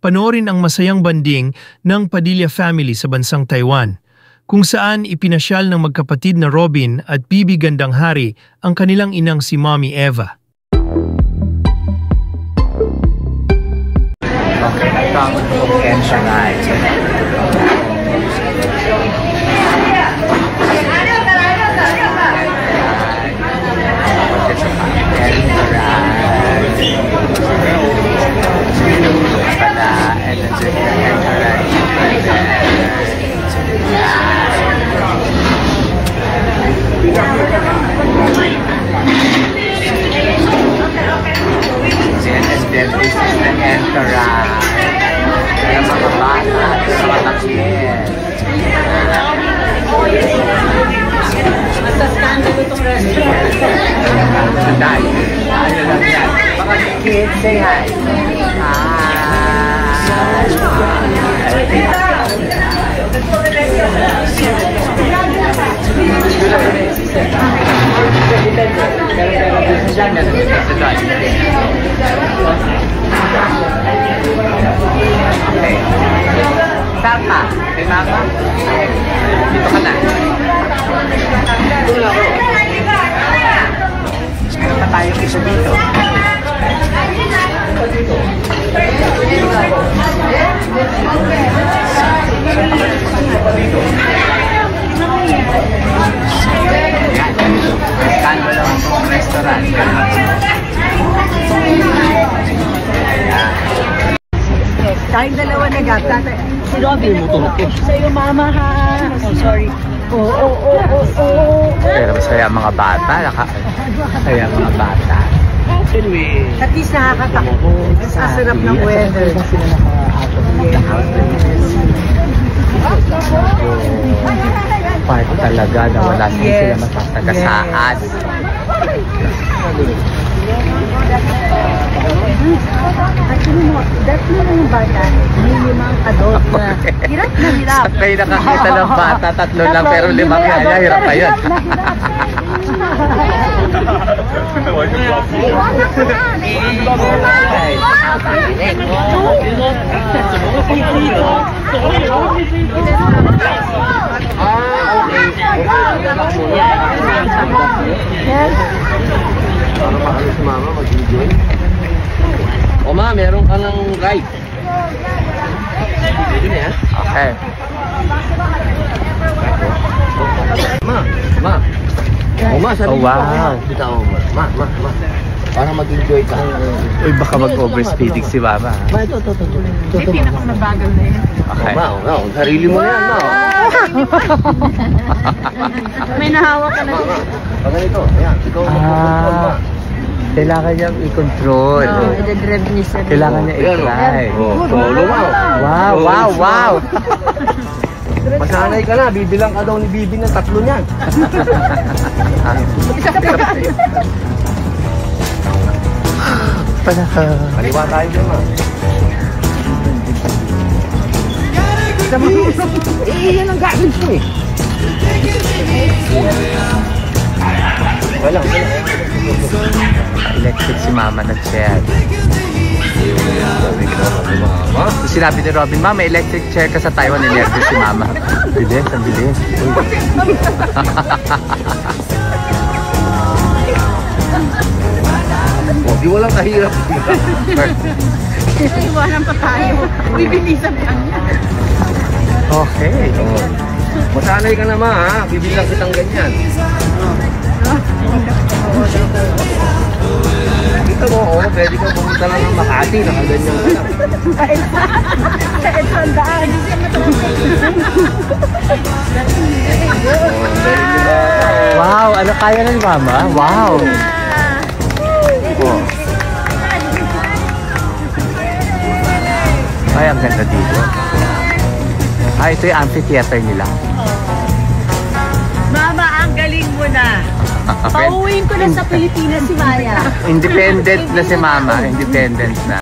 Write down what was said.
panoorin ang masayang banding ng Padilla family sa bansang Taiwan, kung saan ipinasyal ng magkapatid na Robin at Bibi Gandanghari ang kanilang inang si Mommy Eva. This is the entrance. Kaya mga bata, mga takit. Masaskandalo itong restaurant. Dahil, ano lang yan. Mga kids, say hi. Okay. Papa, kay Mama? Dito ka na. Meron pa tayong isa dito. Skandalo ang restaurant. Tayong dalawa na gata. Si Robin sa'yo, Mama, ha? Oh, sorry. Pero masaya ang mga bata. Masaya ang mga bata. At least nakakatakbo. Sasarap ng weather. Park talaga na wala sila masasagasaan. That's mo na yung bata. Minimum adult na. Hirap na hirap. May nakakita ng bata, 3 lang pero 5 kaya. Hirap pa yun. Para mahalo si Mama mag-enjoy. O ma, meron ka ng ride. Okay. Ma. O ma, sabi Oh, wow. Kita mo, ma. Para mag-enjoy ka. Uy, baka mag-overspeeding si Mama. Ma, ito. May pinakamabagal na yun. Okay. Ma, sarili mo yan, ma. May nahawa ka na. Pag ganito, ayan, ikaw mag-control, ma. Kailangan niyang i-control. Oo, i-drive niya siya. Kailangan niya i-try. Solo, ma. Wow. Masanay ka na, bibilang ka daw ni Bibi ng 3 niyan. Kaliwa tayo dyan, ma. Yan ang gamit mo eh. Wala. Electric si Mama na chair. Sinabi ni Robin, Ma, may electric chair ka sa Taiwan. Electric si Mama. Bilis, ang bilis. Di walang kahirap. Iwanan pa tayo. Bibilisan lang niya. Okay. Masanay ka na, ma, ha? Bibilang kitang ganyan. Kita mo, pwede kang pumunta lang ng Makati, nakaganyan ka lang. Kahit sandaan. Wow, ano kaya na ni Mama? Wow. Ay, ang ganda dito. Ito yung amphitheater nila. Mama, ang galing mo na. Pauwiin ko na sa Pilipinas si Maya. Independent na si Mama. Independent na.